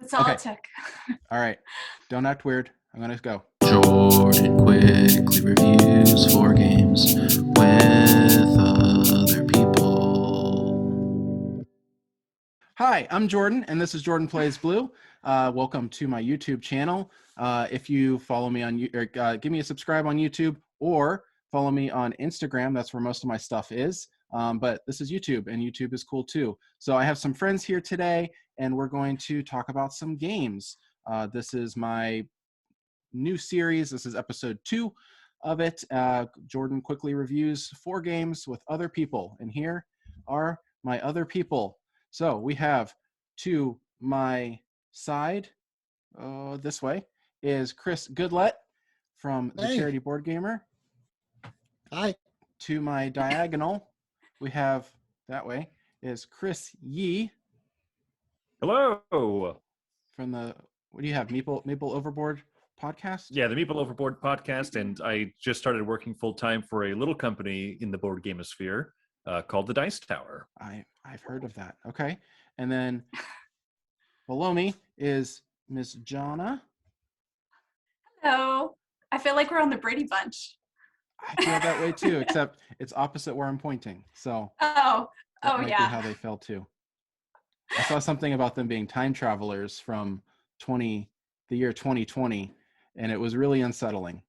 That's all Okay. it took. All right. Don't act weird. I'm going to go. Jordan quickly reviews 4 games with other people. Hi, I'm Jordan, and this is Jordan Plays Blue. Welcome to my YouTube channel. If you follow me on, or give me a subscribe on YouTube, or follow me on Instagram. That's where most of my stuff is. But this is YouTube, and YouTube is cool too. So I have some friends here today, and we're going to talk about some games. This is my new series. This is episode 2 of it. Jordan quickly reviews 4 games with other people, and here are my other people. So we have to my side, this way, is Chris Goodlet from the Charity Board Gamer. Hi. To my diagonal, we have, that way, is Chris Yee. Hello. From the, what do you have, Meeple Overboard podcast? Yeah, the Meeple Overboard podcast, and I just started working full-time for a little company in the board gamosphere called the Dice Tower. I've heard of that. Okay. And then below me is Miss Jona. Hello. I feel like we're on the Brady Bunch. I feel that way too, except it's opposite where I'm pointing. So Oh that might be yeah. how they fell too. I saw something about them being time travelers from the year 2020, and it was really unsettling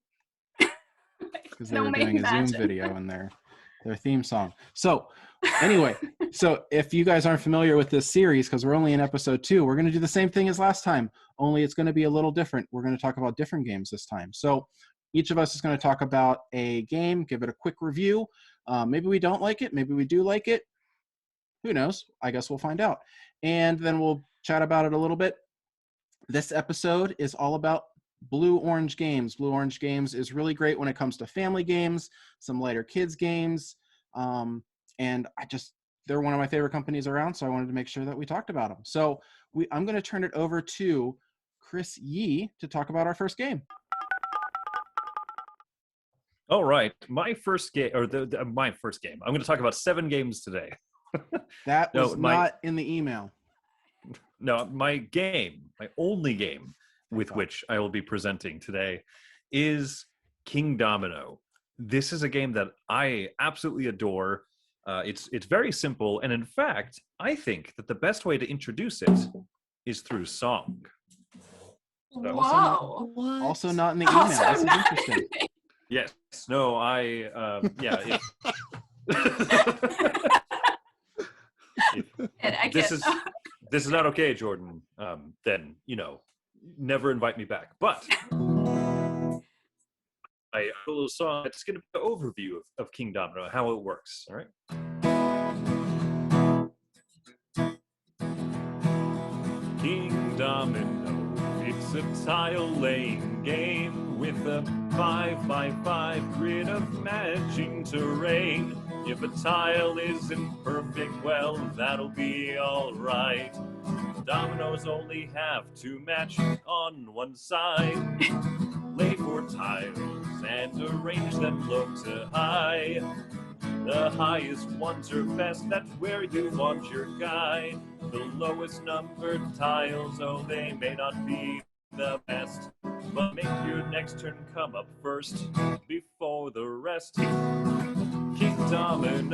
because they were doing a Zoom video in their theme song. So anyway, so if you guys aren't familiar with this series, because we're only in episode 2, we're going to do the same thing as last time, only it's going to be a little different. We're going to talk about different games this time. So each of us is going to talk about a game, give it a quick review. Maybe we don't like it. Maybe we do like it. Who knows? I guess we'll find out. And then we'll chat about it a little bit. This episode is all about Blue-Orange Games. Blue-Orange Games is really great when it comes to family games, some lighter kids games. And they're one of my favorite companies around, so I wanted to make sure that we talked about them. So I'm going to turn it over to Chris Yee to talk about our first game. All right, my first game, or my first game. I'm going to talk about 7 games today. That was not in the email. No, my only game with which I will be presenting today is Kingdomino. This is a game that I absolutely adore. It's very simple, and in fact, I think that the best way to introduce it is through song. So, whoa! Also not in the email. This is interesting. Yes. No. Yeah. This is not okay, Jordan. Then never invite me back. But I have a little song that's going to be an overview of Kingdomino, how it works. All right. Kingdomino, it's a tile-laying game with a 5x5 grid of matching terrain. If a tile isn't perfect, well, that'll be alright. Dominoes only have to match on one side. Lay 4 tiles and arrange them low to high. The highest ones are best, that's where you want your guide. The lowest numbered tiles, oh, they may not be the best, but make your next turn come up first before the rest. Kingdomino,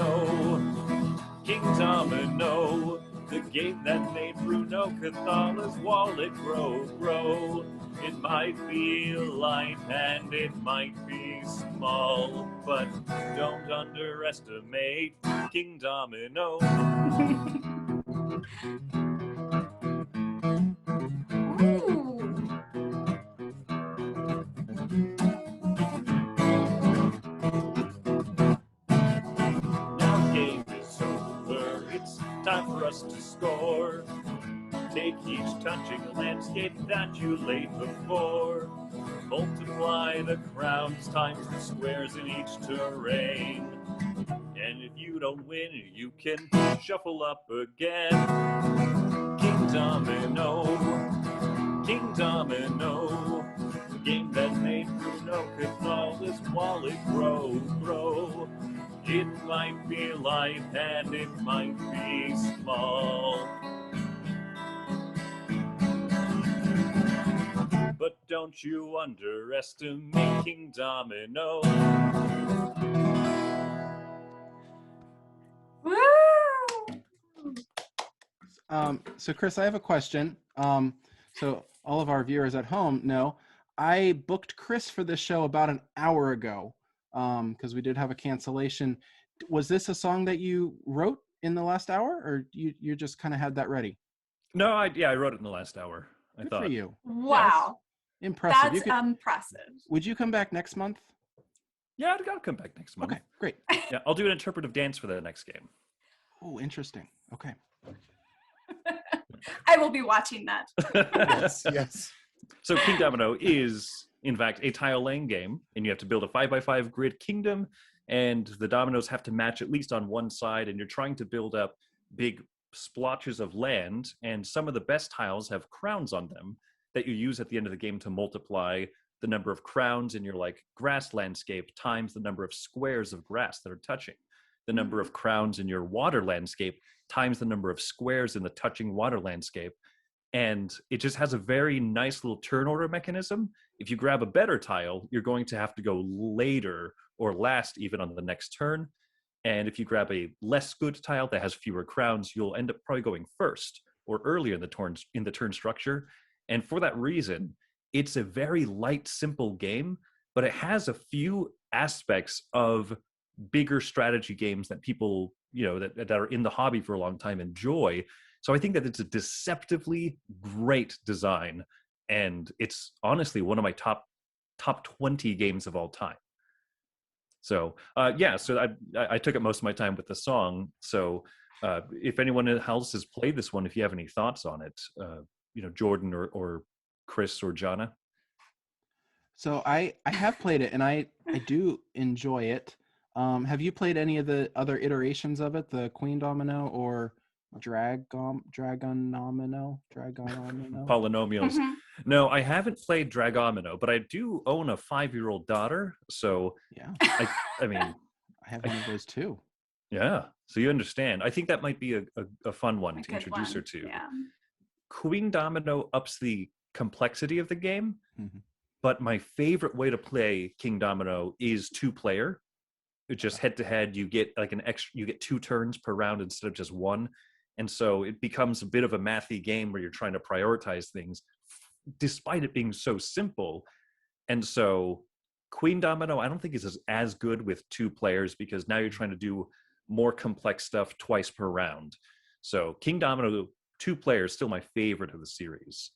the game that made Bruno Cathala's wallet grow. It might be light and it might be small, but don't underestimate Kingdomino. Now game is over, it's time for us to score. Take each touching landscape that you laid before. Multiply the crowns times the squares in each terrain. And if you don't win, you can shuffle up again. Kingdomino, the game that made Bruno Cathala's wallet grow. It might be light and it might be small. don't you underestimate Kingdomino. Woo! So Chris, I have a question. So all of our viewers at home know I booked Chris for this show about an hour ago because we did have a cancellation. Was this a song that you wrote in the last hour, or you just kind of had that ready? No, I wrote it in the last hour. I Good thought. for you. Wow. Impressive. That's impressive. Would you come back next month? Yeah, I'll come back next month. Okay, great. Yeah, I'll do an interpretive dance for the next game. Oh, interesting. Okay. I will be watching that. Yes. So Kingdomino is, in fact, a tile laying game, and you have to build a 5x5 grid kingdom, and the dominoes have to match at least on one side, and you're trying to build up big splotches of land, and some of the best tiles have crowns on them that you use at the end of the game to multiply the number of crowns in your grass landscape times the number of squares of grass that are touching. The number of crowns in your water landscape times the number of squares in the touching water landscape. And it just has a very nice little turn order mechanism. If you grab a better tile, you're going to have to go later or last even on the next turn. And if you grab a less good tile that has fewer crowns, you'll end up probably going first or earlier in the turn structure. And for that reason, it's a very light, simple game, but it has a few aspects of bigger strategy games that people, that are in the hobby for a long time enjoy. So I think that it's a deceptively great design, and it's honestly one of my top 20 games of all time. So so I took up most of my time with the song. So if anyone else has played this one, if you have any thoughts on it, Jordan or Chris or Jona. So I have played it, and I do enjoy it. Have you played any of the other iterations of it, the Queen Domino or Dragonomino? Polynomials. Mhm. No, I haven't played Dragomino, but I do own a 5-year-old daughter. So Yeah, I mean, I have one of those too. yeah. So you understand. I think that might be a fun one A to good introduce her one. to. Yeah. Queen Domino ups the complexity of the game, Mhm. but my favorite way to play King Domino is 2-player. It's just head to head. You get you get 2 turns per round instead of just one. And so it becomes a bit of a mathy game where you're trying to prioritize things despite it being so simple. And so Queen Domino, I don't think is as good with 2 players because now you're trying to do more complex stuff twice per round. So King Domino 2 players still my favorite of the series.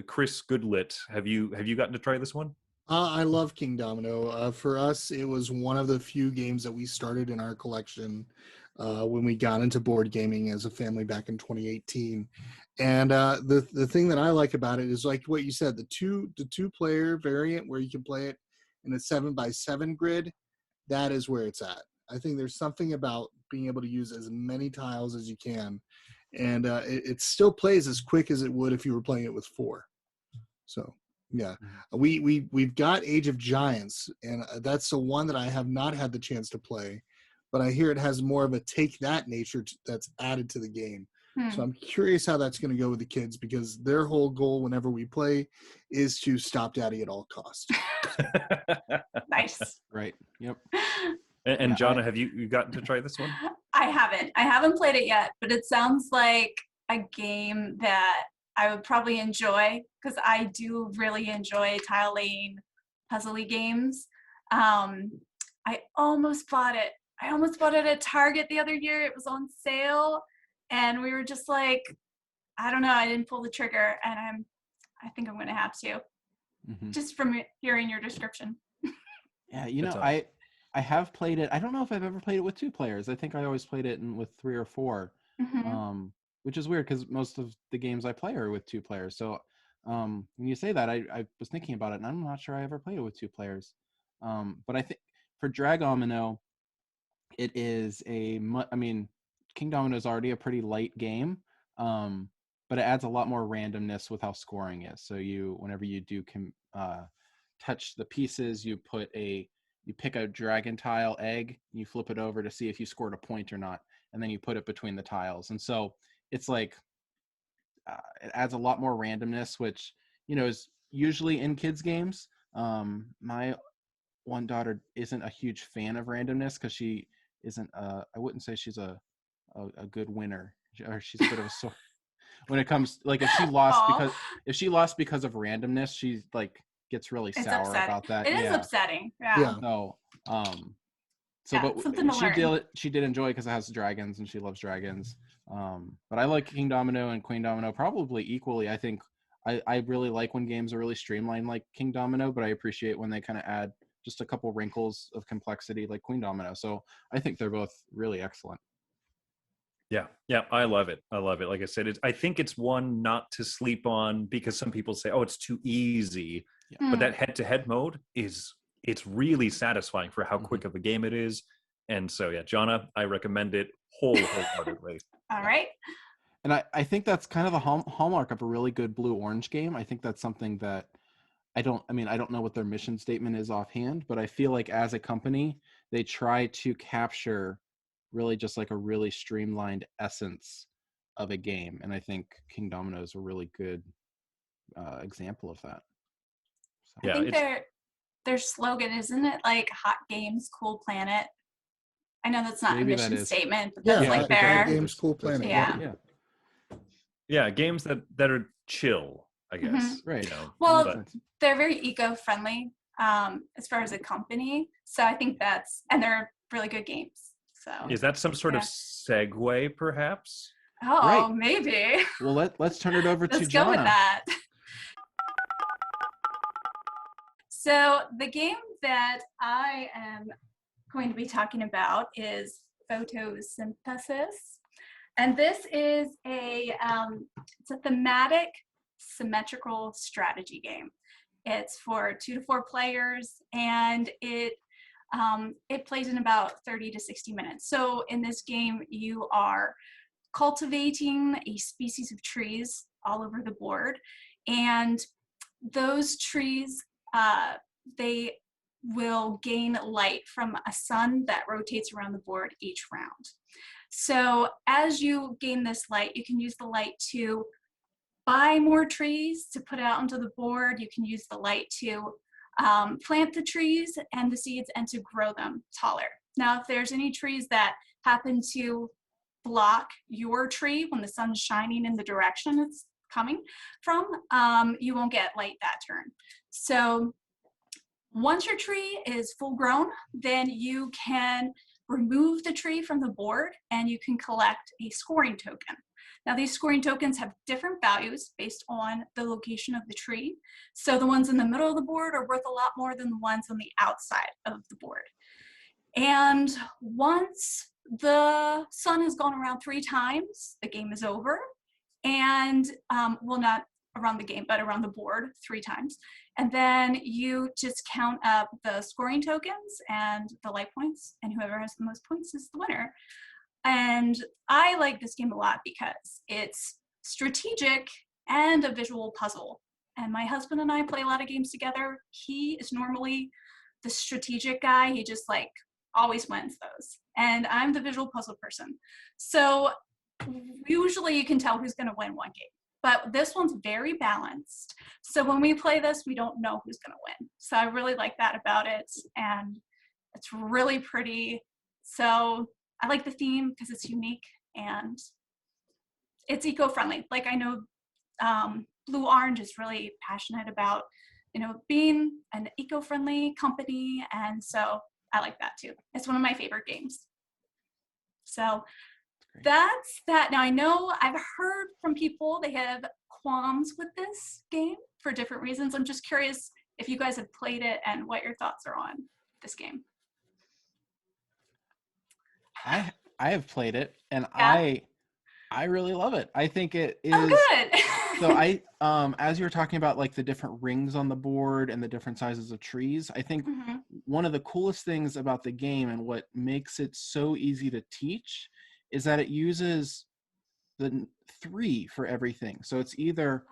Chris Goodlet, have you gotten to try this one? I love Kingdomino. For us, it was one of the few games that we started in our collection when we got into board gaming as a family back in 2018. And the thing that I like about it is like what you said, the two player variant where you can play it in a 7x7 grid. That is where it's at. I think there's something about being able to use as many tiles as you can, and it still plays as quick as it would if you were playing it with 4. So. Yeah, we've got Age of Giants, and that's the one that I have not had the chance to play, but I hear it has more of a take that nature that's added to the game. So I'm curious how that's going to go with the kids because their whole goal whenever we play is to stop Daddy at all costs. Nice. Right. Yep. And Yeah, Jona, have you gotten to try this one? I haven't played it yet, but it sounds like a game that I would probably enjoy because I do really enjoy tile laying puzzly games. I almost bought it. I almost bought it at Target the other year. It was on sale, and we were just like, I don't know. I didn't pull the trigger, and I think I'm going to have to, just from hearing your description. Yeah, That's awesome. I have played it. I don't know if I've ever played it with 2 players. I think I always played it with 3 or 4. Which is weird because most of the games I play are with 2 players. So when you say that, I was thinking about it, and I'm not sure I ever played it with 2 players. But I think for Dragomino, it is King Domino is already a pretty light game, but it adds a lot more randomness with how scoring is. So whenever you do touch the pieces, you pick a dragon tile egg, you flip it over to see if you scored a point or not, and then you put it between the tiles. And so it's like it adds a lot more randomness, which is usually in kids games. My one daughter isn't a huge fan of randomness because she isn't I wouldn't say she's a good winner, or she's a bit of a sore when it comes, like, if she lost because of randomness, she like gets really It's sour upsetting. about that. It is Yeah. upsetting. Yeah. So Yeah, but something to learn. she did enjoy it because it has dragons and she loves dragons. But I like Kingdomino and Queendomino probably equally. I think I really like when games are really streamlined like Kingdomino, but I appreciate when they kind of add just a couple wrinkles of complexity like Queendomino. So I think they're both really excellent. Yeah, I love it. Like I said, I think it's one not to sleep on, because some people say, "Oh, it's too easy." Yeah. But that head-to-head mode it's really satisfying for how quick of a game it is. And so, yeah, Jona, I recommend it wholeheartedly. All right. And I think that's kind of the hallmark of a really good blue-orange game. I think that's something that I don't know what their mission statement is offhand, but I feel like as a company, they try to capture really just like a really streamlined essence of a game. And I think Kingdomino is a really good example of that. So. I think their slogan, isn't it like Hot Games, Cool Planet? I know that's not Maybe a mission that is. statement, but that's like Hot their Games, Cool Planet. Yeah. Yeah, games that are chill, I guess. Right. You know, Well, they're very eco-friendly as far as a company. So I think and they're really good games. So is that some sort of segue, perhaps? Oh, right. Maybe. Well, let's turn it over to Let's Jona. go with that. So the game that I am going to be talking about is Photosynthesis. And this is it's a thematic symmetrical strategy game. It's for 2 to 4 players, and it plays in about 30 to 60 minutes. So in this game, you are cultivating a species of trees all over the board, and those trees, they will gain light from a sun that rotates around the board each round. So as you gain this light, you can use the light to buy more trees to put out onto the board. You can use the light to plant the trees and the seeds and to grow them taller. Now, if there's any trees that happen to block your tree when the sun's shining in the direction it's coming from, you won't get light that turn. So once your tree is full grown, then you can remove the tree from the board and you can collect a scoring token. Now, these scoring tokens have different values based on the location of the tree. So the ones in the middle of the board are worth a lot more than the ones on the outside of the board. And once the sun has gone around 3 times, the game is over. And, well, not around the game, but around the board 3 times. And then you just count up the scoring tokens and the light points, and whoever has the most points is the winner. And I like this game a lot because it's strategic and a visual puzzle. And my husband and I play a lot of games together. He is normally the strategic guy. He just like always wins those. And I'm the visual puzzle person. So usually you can tell who's going to win one game. But this one's very balanced. So when we play this, we don't know who's going to win. So I really like that about it. And it's really pretty. So I like the theme because it's unique and it's eco-friendly. Like, I know Blue Orange is really passionate about, being an eco-friendly company. And so I like that too. It's one of my favorite games. So that's that. Now, I know I've heard from people they have qualms with this game for different reasons. I'm just curious if you guys have played it and what your thoughts are on this game. I have played it, and Yeah. I really love it. I think it is. Oh, good. So as you were talking about like the different rings on the board and the different sizes of trees, I think one of the coolest things about the game and what makes it so easy to teach is that it uses the 3 for everything. So it's either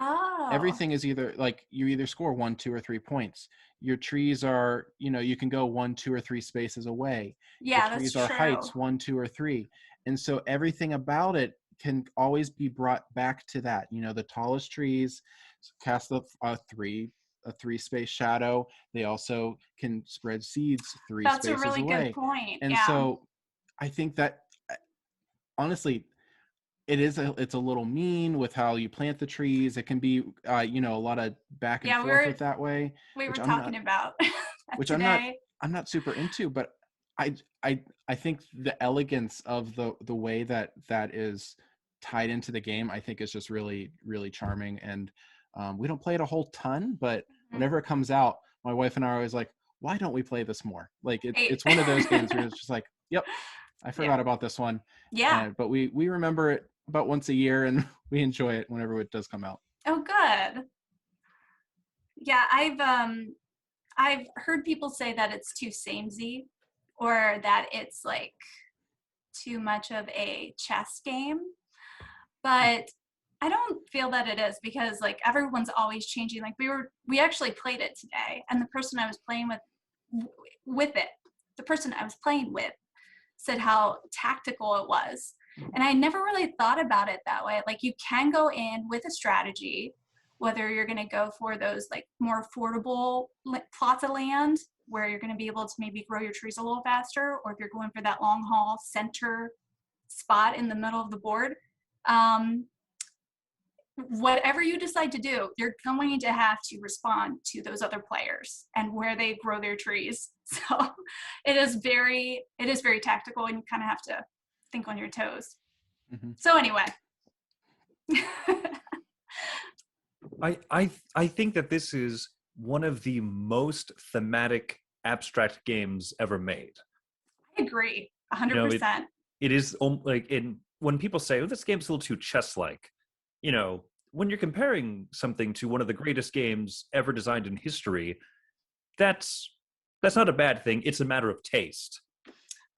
everything is either like you either score 1, 2, or 3 points. Your trees are, you can go 1, 2, or 3 spaces away. Yeah, the trees that's are true. heights 1, 2, or 3. And so everything about it can always be brought back to that. The tallest trees cast the 3 a 3-space shadow. They also can spread seeds 3 That's a spaces really away. good point. And yeah. so I think that honestly, it's a little mean with how you plant the trees. It can be a lot of back and forth with that way. We were which talking about that which today. I'm not super into, but I think the elegance of the way that is tied into the game, I think is just really, really charming. And we don't play it a whole ton, but whenever it comes out, my wife and I are always like, why don't we play this more? Like it's one of those games where it's just like, yep, I forgot about this one. Yeah. But we remember it about once a year, and we enjoy it whenever it does come out. Oh, good. Yeah, I've heard people say that it's too samey, or that it's like too much of a chess game. But I don't feel that it is, because like everyone's always changing. Like we actually played it today, and the person I was playing with said how tactical it was. And I never really thought about it that way. Like you can go in with a strategy, whether you're going to go for those like more affordable plots of land where you're going to be able to maybe grow your trees a little faster, or if you're going for that long haul center spot in the middle of the board. Whatever you decide to do, you're going to have to respond to those other players and where they grow their trees. So it is very tactical, and you kind of have to think on your toes. So anyway. I think that this is one of the most thematic abstract games ever made. I agree 100%. It is like when people say, oh, this game's a little too chess-like, when you're comparing something to one of the greatest games ever designed in history, that's not a bad thing. It's a matter of taste.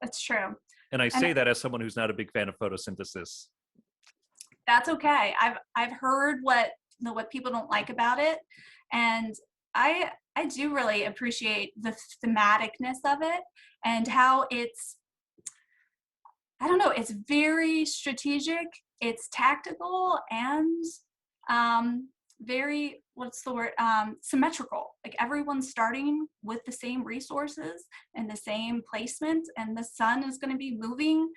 That's true. And I say that as someone who's not a big fan of photosynthesis. That's okay. I've heard what people don't like about it, and I do really appreciate the thematicness of it and how it's, I don't know, it's very strategic, it's tactical, and very, symmetrical. Like everyone's starting with the same resources and the same placement, and the sun is going to be moving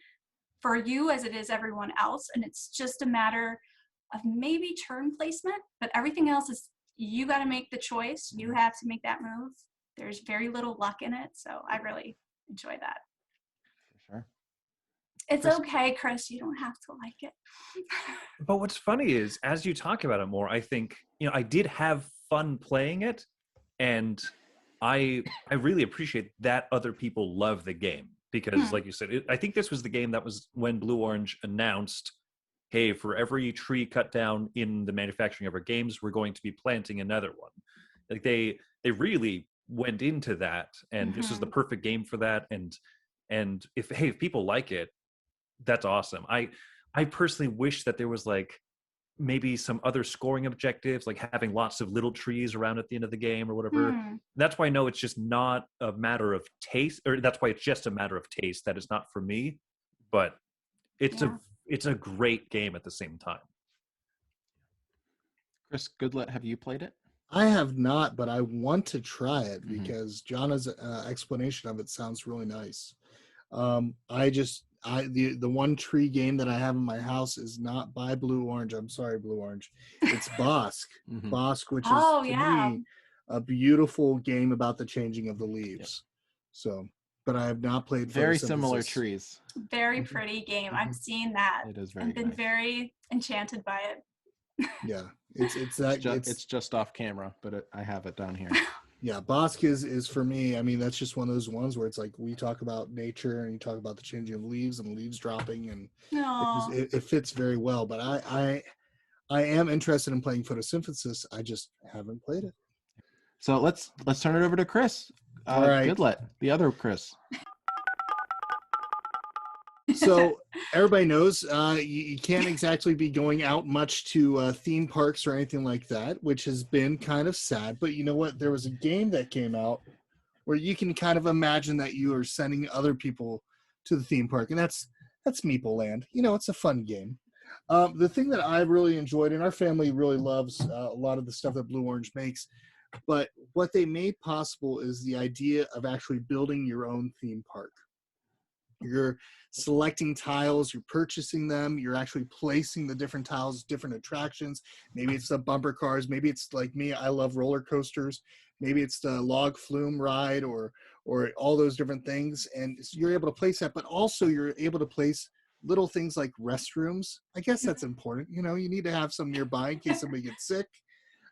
for you as it is everyone else. And it's just a matter of maybe turn placement, but everything else is, you got to make the choice. You have to make that move. There's very little luck in it. So I really enjoy that. For sure. It's okay, Chris. You don't have to like it. But what's funny is, as you talk about it more, I think, I did have fun playing it, and I really appreciate that other people love the game, because like you said, I think this was the game that was when Blue Orange announced, hey, for every tree cut down in the manufacturing of our games, we're going to be planting another one. Like they really went into that, and this is the perfect game for that. And if people like it, that's awesome. I personally wish that there was like maybe some other scoring objectives, like having lots of little trees around at the end of the game or whatever. That's why I know it's just not a matter of taste, or that's why it's just a matter of taste that it's not for me. But it's a great game at the same time. Chris Goodlet, have you played it? I have not, but I want to try it because Jona's explanation of it sounds really nice. The one tree game that I have in my house is not by Blue Orange. I'm sorry, Blue Orange. It's Bosque. Bosque, which is to me a beautiful game about the changing of the leaves. So, but I have not played. Very similar trees. Very pretty game. I've seen that. It is very and been nice. very enchanted by it. Yeah, it's just off camera, but I have it down here. Yeah, Bosque is for me. I mean, that's just one of those ones where it's like we talk about nature and you talk about the changing of leaves and leaves dropping, and it fits very well. But I am interested in playing Photosynthesis. I just haven't played it. So let's turn it over to Chris. All right. Goodlet, the other Chris. So everybody knows you can't exactly be going out much to theme parks or anything like that, which has been kind of sad. But you know what? There was a game that came out where you can kind of imagine that you are sending other people to the theme park, and that's Meeple Land. It's a fun game. The thing that I really enjoyed, and our family really loves a lot of the stuff that Blue Orange makes, But what they made possible is the idea of actually building your own theme park. You're selecting tiles, you're purchasing them, you're actually placing the different tiles, different attractions. Maybe it's the bumper cars, maybe it's like me, I love roller coasters. Maybe it's the log flume ride or all those different things. And you're able to place that, but also you're able to place little things like restrooms. I guess that's important. You know, you need to have some nearby in case somebody gets sick.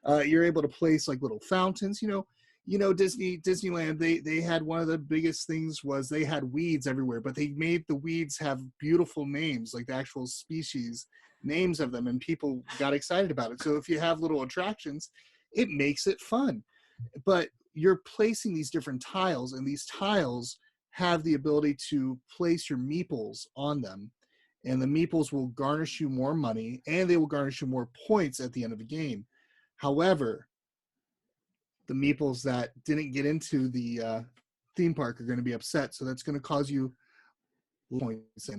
You're able to place like little fountains. Disneyland, they had one of the biggest things was they had weeds everywhere, but they made the weeds have beautiful names, like the actual species names of them, and people got excited about it. So if you have little attractions, it makes it fun. But you're placing these different tiles, and these tiles have the ability to place your meeples on them, and the meeples will garnish you more money, and they will garnish you more points at the end of the game. However, the meeples that didn't get into the theme park are going to be upset, so that's going to cause you points.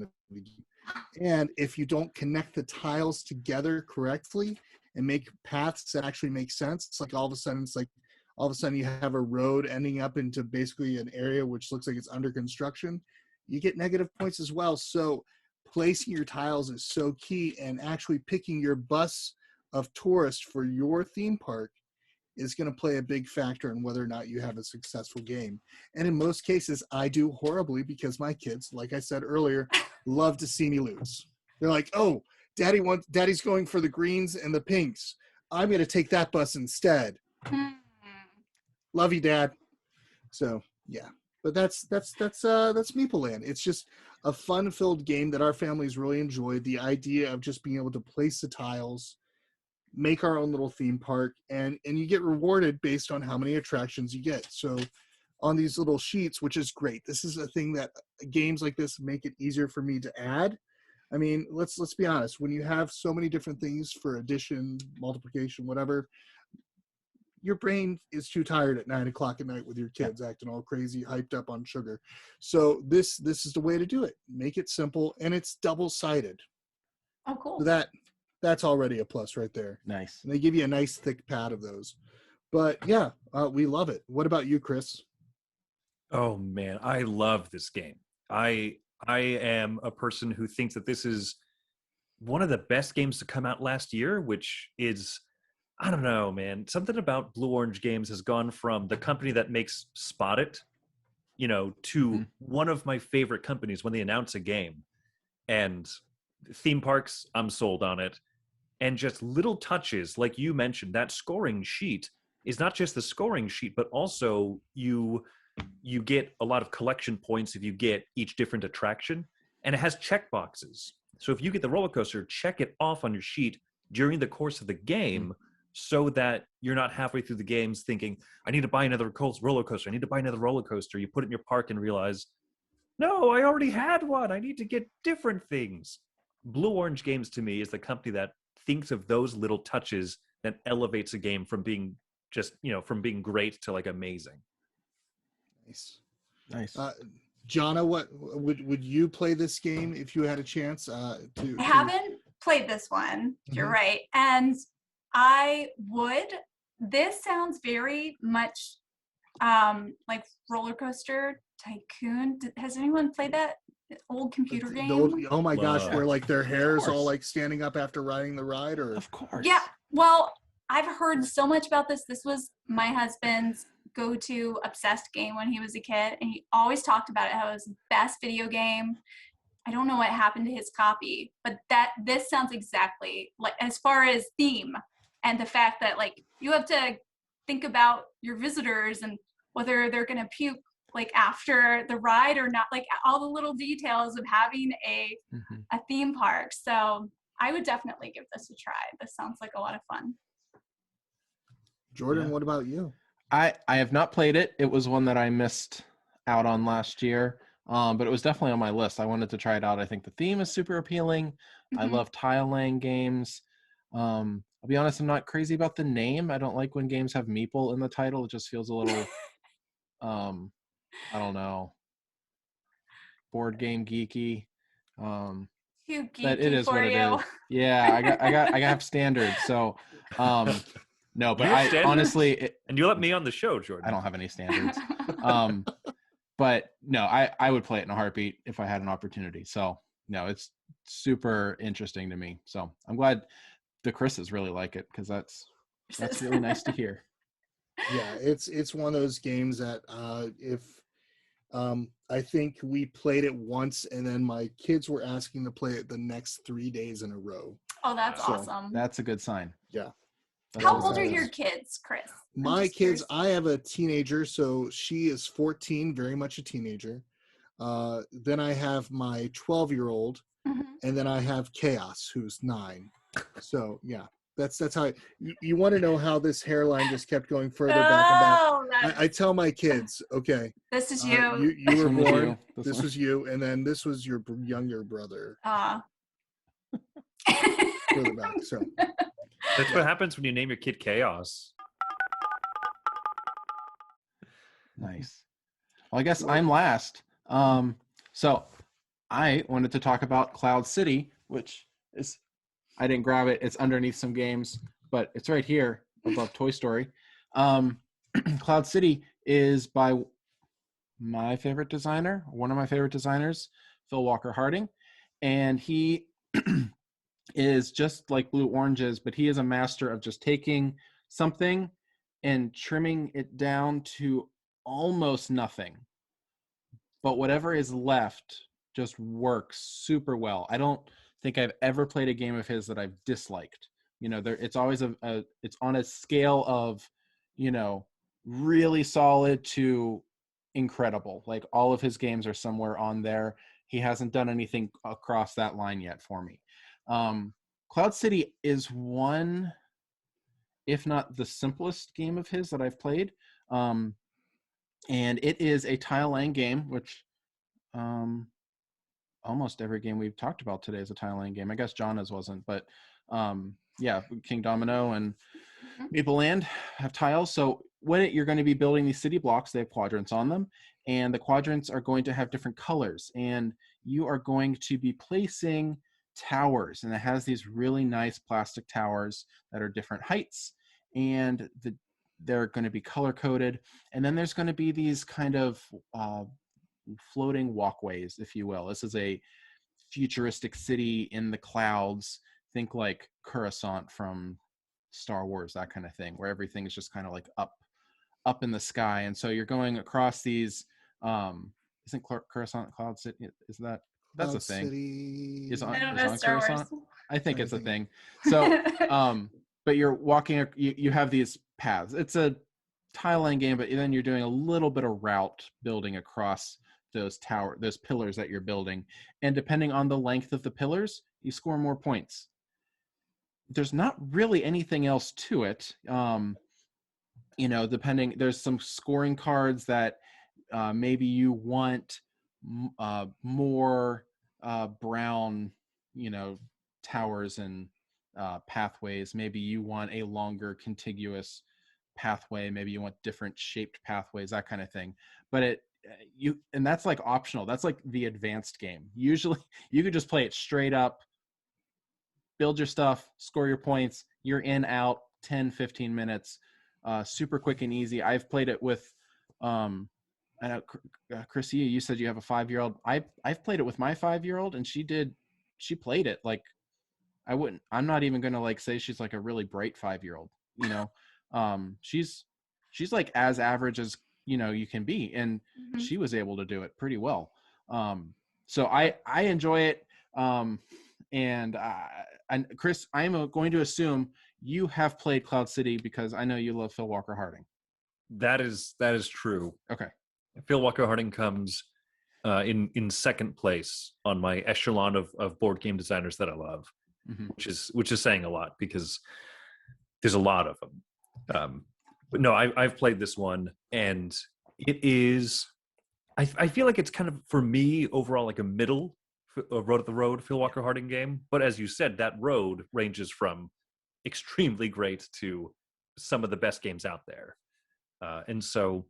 And if you don't connect the tiles together correctly and make paths that actually make sense, it's like all of a sudden you have a road ending up into basically an area which looks like it's under construction, you get negative points as well. So placing your tiles is so key, and actually picking your bus of tourists for your theme park is going to play a big factor in whether or not you have a successful game. And in most cases, I do horribly because my kids, like I said earlier, love to see me lose. They're like, oh, daddy's going for the greens and the pinks. I'm going to take that bus instead. Love you, Dad. So yeah, but that's Meeple Land. It's just a fun-filled game that our families really enjoyed. The idea of just being able to place the tiles, make our own little theme park, and you get rewarded based on how many attractions you get. So on these little sheets, which is great. This is a thing that games like this make it easier for me to add. I mean, let's be honest. When you have so many different things for addition, multiplication, whatever, your brain is too tired at 9 o'clock at night with your kids acting all crazy, hyped up on sugar. So this is the way to do it. Make it simple, and it's double-sided. Oh, cool. So that's already a plus right there. Nice. And they give you a nice thick pad of those. But yeah, we love it. What about you, Chris? Oh man, I love this game. I am a person who thinks that this is one of the best games to come out last year, which is, I don't know, man. Something about Blue Orange Games has gone from the company that makes Spot It, to one of my favorite companies when they announce a game. And theme parks, I'm sold on it. And just little touches, like you mentioned, that scoring sheet is not just the scoring sheet, but also you get a lot of collection points if you get each different attraction. And it has check boxes. So if you get the roller coaster, check it off on your sheet during the course of the game, so that you're not halfway through the games thinking, I need to buy another roller coaster. I need to buy another roller coaster. You put it in your park and realize, no, I already had one. I need to get different things. Blue Orange Games to me is the company that thinks of those little touches that elevates a game from being from being great to like amazing. Nice. Jona, what would you play this game if you had a chance? I haven't played this one. You're right. And I would. This sounds very much like Roller Coaster Tycoon. Has anyone played that old computer game? Oh my gosh, where like their hair is all like standing up after riding the ride, or of course. Yeah. Well, I've heard so much about this. This was my husband's go-to obsessed game when he was a kid, and he always talked about it, how it was the best video game. I don't know what happened to his copy, but this sounds exactly like, as far as theme and the fact that like you have to think about your visitors and whether they're going to puke like after the ride or not, like all the little details of having a theme park. So I would definitely give this a try. This sounds like a lot of fun. Jordan, what about you? I have not played it. It was one that I missed out on last year, but it was definitely on my list. I wanted to try it out. I think the theme is super appealing. I love tile laying games. I'll be honest, I'm not crazy about the name. I don't like when games have Meeple in the title. It just feels a little, I don't know, board game geeky. Too geeky but it is for what you. it is. Yeah, I got standards. So, No, but You have I standards? honestly, And you let me on the show, Jordan. I don't have any standards. But no, I would play it in a heartbeat if I had an opportunity. So no, it's super interesting to me. So I'm glad the Chris's really like it, because that's really nice to hear. Yeah, it's one of those games that if I think we played it once, and then my kids were asking to play it the next 3 days in a row. Oh, that's So, awesome. That's a good sign. Yeah. That's How a good old are sign. your kids, Chris? I'm My just kids, curious. I have a teenager, so she is 14, very much a teenager. Then I have my 12-year-old, Mhm. and then I have Chaos, who's 9. So yeah, that's how you want to know how this hairline just kept going further back and back. Oh, I tell my kids, okay, this is you. you This were one was born, you. this was you, and then this was your younger brother further back. So That's what happens when you name your kid Chaos. Nice. Well, I guess I'm last. So I wanted to talk about Cloud City, which is, I didn't grab it. It's underneath some games, but it's right here above Toy Story. Cloud City is by my favorite designer, one of my favorite designers, Phil Walker Harding. And he is just like Blue Oranges, but he is a master of just taking something and trimming it down to almost nothing. But whatever is left just works super well. I don't think I've ever played a game of his that I've disliked. You know, it's always it's on a scale of, you know, really solid to incredible. Like all of his games are somewhere on there. He hasn't done anything across that line yet for me. Cloud City is one, if not the simplest game of his that I've played. And it is a tile laying game, which almost every game we've talked about today is a tile laying game. I guess Jona's wasn't, but yeah, Kingdomino and Meeple Land have tiles. So when you're going to be building these city blocks, they have quadrants on them, and the quadrants are going to have different colors, and you are going to be placing towers, and it has these really nice plastic towers that are different heights, and they're going to be color coded, and then there's going to be these kind of floating walkways, if you will. This is a futuristic city in the clouds. Think like Coruscant from Star Wars, that kind of thing, where everything is just kind of like up in the sky. And so you're going across these isn't Coruscant Cloud City, is that's Cloud a thing City. is on, I don't is know on Star Coruscant? Wars. I think it's a Trying thing. So but you're walking, you have these paths. It's a tile laying game, but then you're doing a little bit of route building across those pillars that you're building, and depending on the length of the pillars, you score more points. There's not really anything else to it. You know, there's some scoring cards that maybe you want more brown, you know, towers and pathways. Maybe you want a longer contiguous pathway. Maybe you want different shaped pathways, that kind of thing. But and that's like optional. That's like the advanced game. Usually you could just play it straight up, build your stuff, score your points, you're in, out, 10, 15 minutes, super quick and easy. I've played it with, I know, Chris, you said you have a 5-year-old. I've played it with my 5-year-old, and she played it like, I'm not even going to like say she's like a really bright 5-year-old, you know. She's like as average as, you know, you can be, and she was able to do it pretty well. So I enjoy it. And Chris, I'm going to assume you have played Cloud City because I know you love Phil Walker Harding. That is true. Okay. Phil Walker Harding comes in second place on my echelon of board game designers that I love, which is saying a lot because there's a lot of them. But no, I've played this one, and it is. I feel like it's kind of, for me, overall like a middle road at the road Phil Walker Harding game. But as you said, that road ranges from extremely great to some of the best games out there. And so,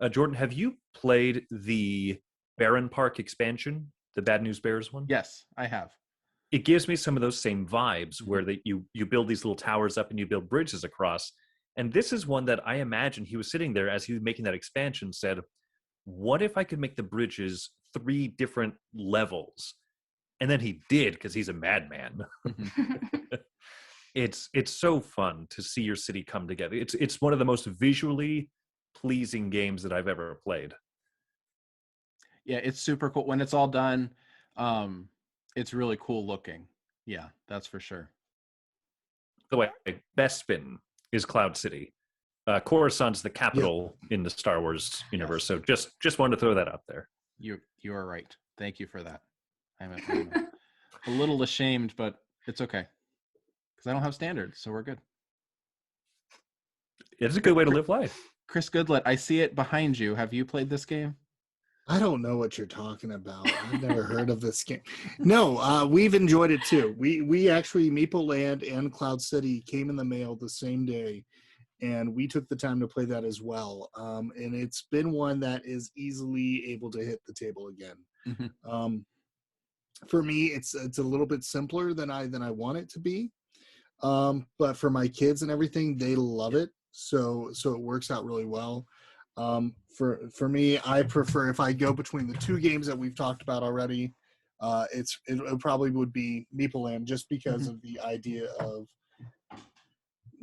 Jordan, have you played the Barren Park expansion, the Bad News Bears one? Yes, I have. It gives me some of those same vibes where you build these little towers up and you build bridges across. And this is one that I imagine he was sitting there as he was making that expansion, said, what if I could make the bridges 3 different levels? And then he did, because he's a madman. It's so fun to see your city come together. It's one of the most visually pleasing games that I've ever played. Yeah, it's super cool. When it's all done, it's really cool looking. Yeah, that's for sure. The way Bespin is Cloud City. Coruscant's the capital in the Star Wars universe. So just wanted to throw that out there. You are right. Thank you for that. I'm a little ashamed, but it's okay because I don't have standards, so we're good. It's a good way to live life. Chris Goodlet, I see it behind you. Have you played this game? I don't know what you're talking about. I've never heard of this game. No, we've enjoyed it too. We actually, Meeple Land and Cloud City came in the mail the same day, and we took the time to play that as well. And it's been one that is easily able to hit the table again. Mm-hmm. For me, it's a little bit simpler than I want it to be. But for my kids and everything, they love it. So it works out really well. For me, I prefer, if I go between the 2 games that we've talked about already, it probably would be Meeple Land, just because of the idea of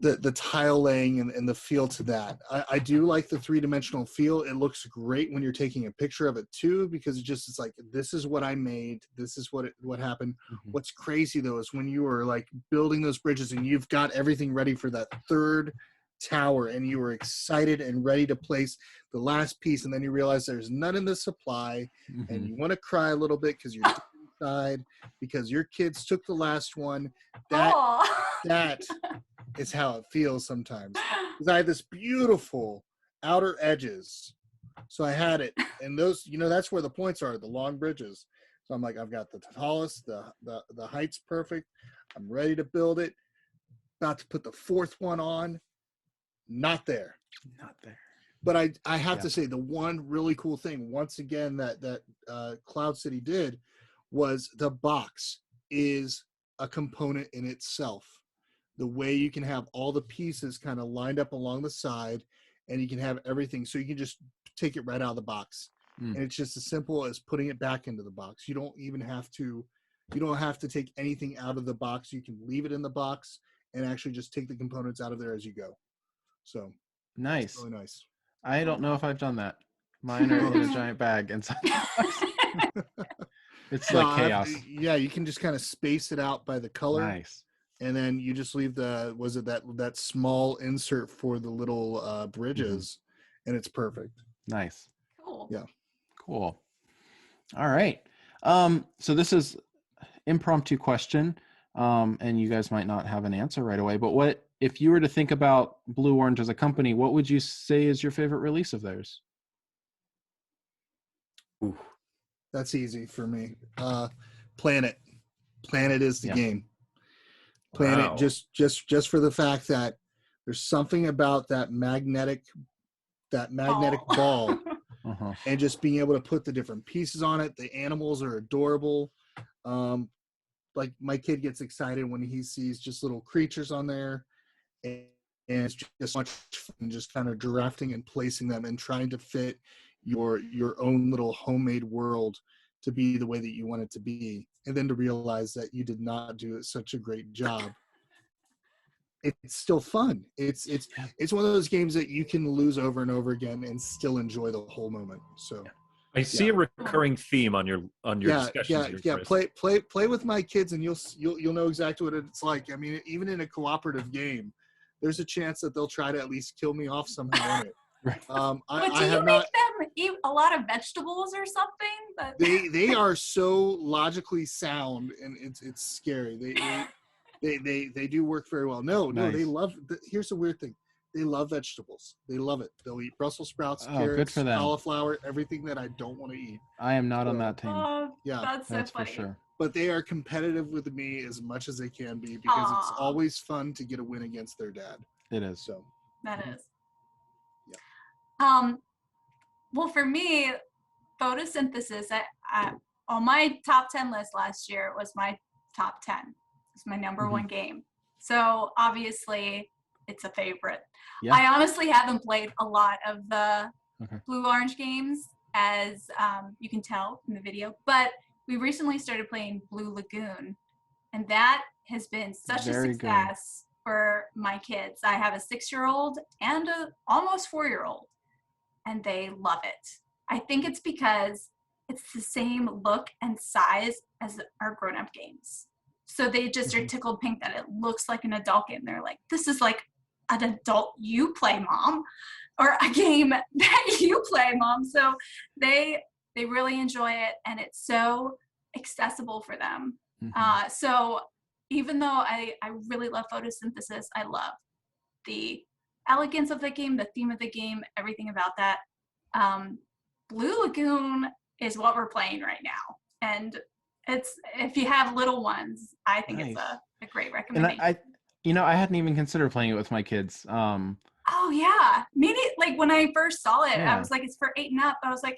the tile laying and the feel to that. I do like the 3-dimensional feel. It looks great when you're taking a picture of it too, because it's like, this is what I made. This is what happened. Mm-hmm. What's crazy though is when you are like building those bridges and you've got everything ready for that 3rd tower and you were excited and ready to place the last piece, and then you realize there's none in the supply, and you want to cry a little bit because you're inside because your kids took the last one. That is how it feels sometimes, because I had this beautiful outer edges, so I had it, and those, that's where the points are, the long bridges. So I'm like, I've got the tallest, the height's perfect, I'm ready to build it, about to put the 4th one on. Not there. But I have to say, the one really cool thing, once again, that Cloud City did, was the box is a component in itself. The way you can have all the pieces kind of lined up along the side, and you can have everything, so you can just take it right out of the box. And it's just as simple as putting it back into the box. You don't have to take anything out of the box. You can leave it in the box and actually just take the components out of there as you go. So nice. It's really nice. I don't know if I've done that. Mine are in a giant bag inside the box. It's like chaos. You can just kind of space it out by the color. Nice. And then you just leave that small insert for the little bridges, and it's perfect. Nice. Cool. Yeah. Cool. All right. So this is impromptu question, and you guys might not have an answer right away, but what if you were to think about Blue Orange as a company, what would you say is your favorite release of theirs? Ooh, that's easy for me. Planet. Planet is the game. Planet, just for the fact that there's something about that magnetic ball, and just being able to put the different pieces on it. The animals are adorable. Like my kid gets excited when he sees just little creatures on there, and it's just much fun, just kind of drafting and placing them and trying to fit your own little homemade world to be the way that you want it to be, and then to realize that you did not do such a great job. It's still fun. It's one of those games that you can lose over and over again and still enjoy the whole moment. So I see a recurring theme on your discussions. Play with my kids, and you'll know exactly what it's like. I mean, even in a cooperative game, there's a chance that they'll try to at least kill me off somehow in it. Right. But do you make them eat a lot of vegetables or something? But they are so logically sound, and it's scary. They do work very well. No, they love. Here's the weird thing: they love vegetables. They love it. They'll eat Brussels sprouts, carrots, cauliflower, everything that I don't want to eat. I am not on that team. Yeah, that's for sure. But they are competitive with me as much as they can be, because it's always fun to get a win against their dad. It is. So that is. Yeah. Well, for me, Photosynthesis, I on my top 10 list last year was my top 10. It's my number one game. So obviously it's a favorite. Yeah. I honestly haven't played a lot of the Okay. Blue Orange games, as you can tell from the video, but we recently started playing Blue Lagoon, and that has been such a Very success for my kids. I have a 6-year-old and a almost 4-year-old, and they love it. I think it's because it's the same look and size as our grown-up games. So they just are tickled pink that it looks like an adult game. They're like, this is like an adult you play, Mom, or a game that you play, Mom. So they really enjoy it, and it's so accessible for them. So even though I really love Photosynthesis, I love the elegance of the game, the theme of the game, everything about that. Blue Lagoon is what we're playing right now, and it's, if you have little ones, I think it's a great recommendation. And I hadn't even considered playing it with my kids. Oh yeah, maybe like when I first saw it, I was like, it's for 8 and up. I was like,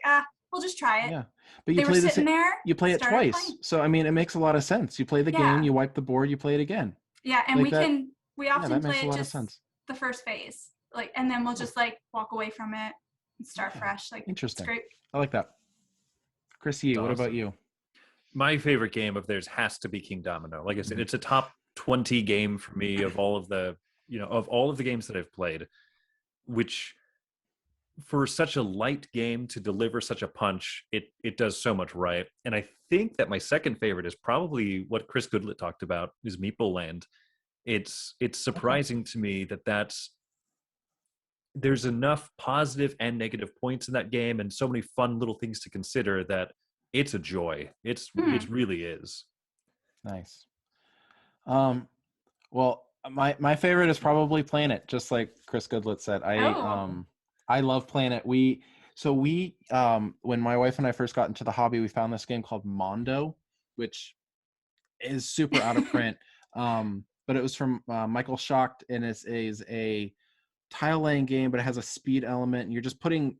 we'll just try it. Yeah, but you they were sitting there. You play it twice, playing. so I mean, it makes a lot of sense. You play the game, you wipe the board, you play it again. Yeah, and like we often play it just sense. The first phase, like, and then we'll just like walk away from it and start fresh. Like, interesting. It's great. I like that. Chrissy, what about you? My favorite game of theirs has to be Kingdomino. Like I said, it's a top 20 game for me of all of the, of all of the games that I've played, which for such a light game to deliver such a punch, it does so much right. And I think that my second favorite is probably what Chris Goodlet talked about, is Meeple Land. It's surprising to me that there's enough positive and negative points in that game, and so many fun little things to consider, that it's a joy. It really is. Nice. Well, my favorite is probably Planet, just like Chris Goodlet said. I love Planet. When my wife and I first got into the hobby, we found this game called Mondo, which is super out of print. But it was from Michael Schacht, and it is a tile laying game, but it has a speed element, and you're just putting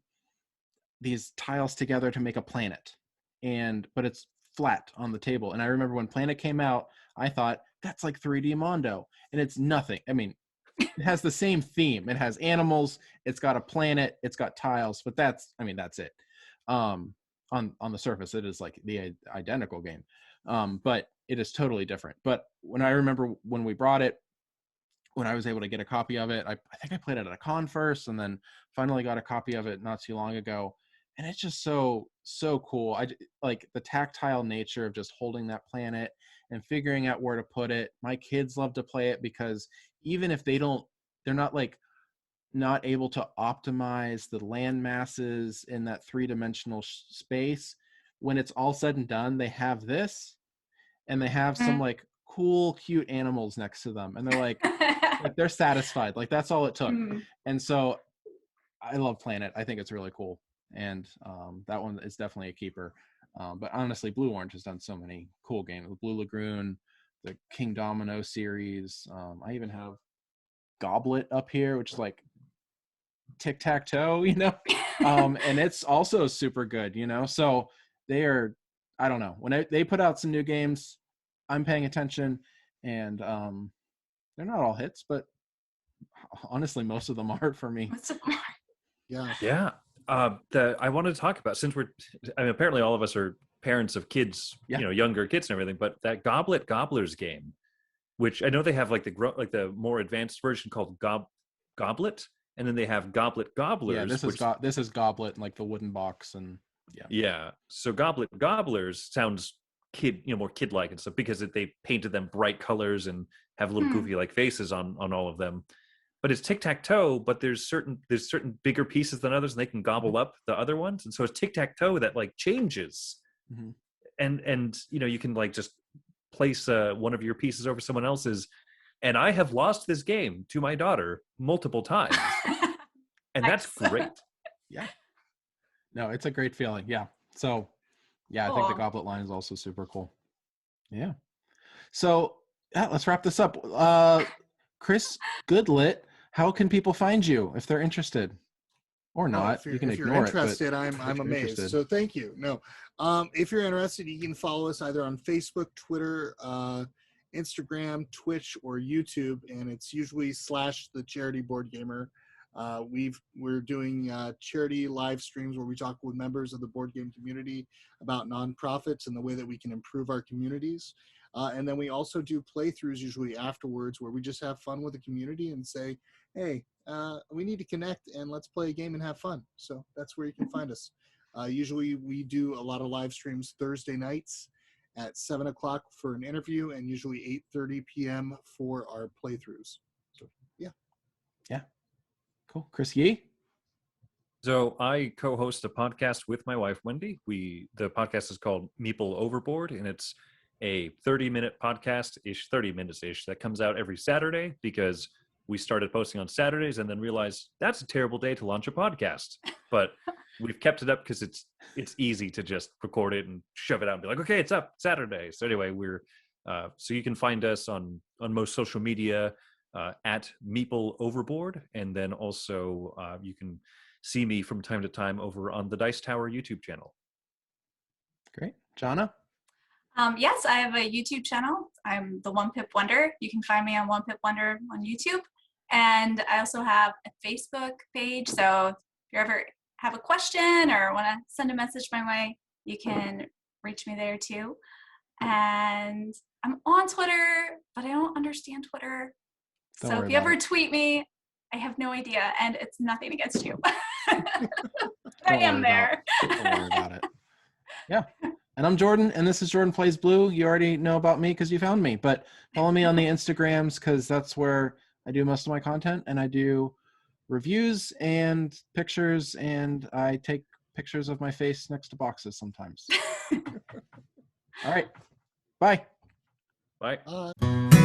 these tiles together to make a planet, but it's flat on the table. And I remember when Planet came out, I thought, that's like 3D Mondo, and it's nothing. I mean, it has the same theme. It has animals, it's got a planet, it's got tiles, but that's it. On the surface, it is like the identical game, but it is totally different. But when I remember when we brought it, when I was able to get a copy of it, I think I played it at a con first, and then finally got a copy of it not too long ago. And it's just so cool. I like the tactile nature of just holding that planet and figuring out where to put it. My kids love to play it because even if they're not like not able to optimize the land masses in that 3-dimensional space, when it's all said and done, they have this, and they have some like cool, cute animals next to them, and they're like they're satisfied. Like that's all it took. And so I love Planet. I think it's really cool, and that one is definitely a keeper. But honestly, Blue Orange has done so many cool games. The Blue Lagoon, the Kingdomino series. I even have Goblet up here, which is like tic-tac-toe, and it's also super good, so they are, I don't know, when they put out some new games, I'm paying attention, and they're not all hits, but honestly most of them are for me. Yeah. I wanted to talk about, since apparently all of us are parents of kids, younger kids and everything, but that Goblet Gobblers game, which I know they have like the more advanced version called Goblet, and then they have Goblet Gobblers. Yeah, this is Goblet, and like the wooden box, and yeah. So Goblet Gobblers sounds more kid-like and stuff, because they painted them bright colors and have little goofy like faces on all of them. But it's tic-tac-toe, but there's certain bigger pieces than others, and they can gobble up the other ones, and so it's tic-tac-toe that like changes, and you can like just place one of your pieces over someone else's. And I have lost this game to my daughter multiple times. And that's great. Yeah. No, it's a great feeling. Yeah. So, I think the Goblet line is also super cool. Yeah. So, let's wrap this up. Chris Goodlet, how can people find you if they're interested? Or not. You can ignore it. If you're interested, I'm amazed. Interested. So thank you. No. If you're interested, you can follow us either on Facebook, Twitter, Instagram, Twitch, or YouTube, and it's usually /the charity board gamer. We're doing charity live streams where we talk with members of the board game community about nonprofits and the way that we can improve our communities. And then we also do playthroughs usually afterwards where we just have fun with the community and say, hey, we need to connect and let's play a game and have fun. So that's where you can find us. Usually we do a lot of live streams Thursday nights at 7 o'clock for an interview and usually 8:30 p.m. for our playthroughs. So, yeah. Yeah. Cool. Chris Yee? So I co-host a podcast with my wife, Wendy. The podcast is called Meeple Overboard, and it's a 30-minute podcast-ish, 30 minutes-ish, that comes out every Saturday because we started posting on Saturdays and then realized that's a terrible day to launch a podcast. But we've kept it up because it's easy to just record it and shove it out and be like, okay, it's up Saturday. So anyway, so you can find us on most social media at Meeple Overboard, and then also you can see me from time to time over on the Dice Tower YouTube channel. Great. Jona? Yes, I have a YouTube channel. I'm the One Pip Wonder. You can find me on One Pip Wonder on YouTube. And I also have a Facebook page. So if you ever have a question or want to send a message my way, you can reach me there too. And I'm on Twitter, but I don't understand Twitter. So if you ever tweet me, I have no idea, and it's nothing against you. I am there. Don't worry about it. Yeah. And I'm Jordan, and this is Jordan Plays Blue. You already know about me because you found me, but follow me on the Instagrams because that's where I do most of my content, and I do reviews and pictures, and I take pictures of my face next to boxes sometimes. All right. Bye. Bye. Bye.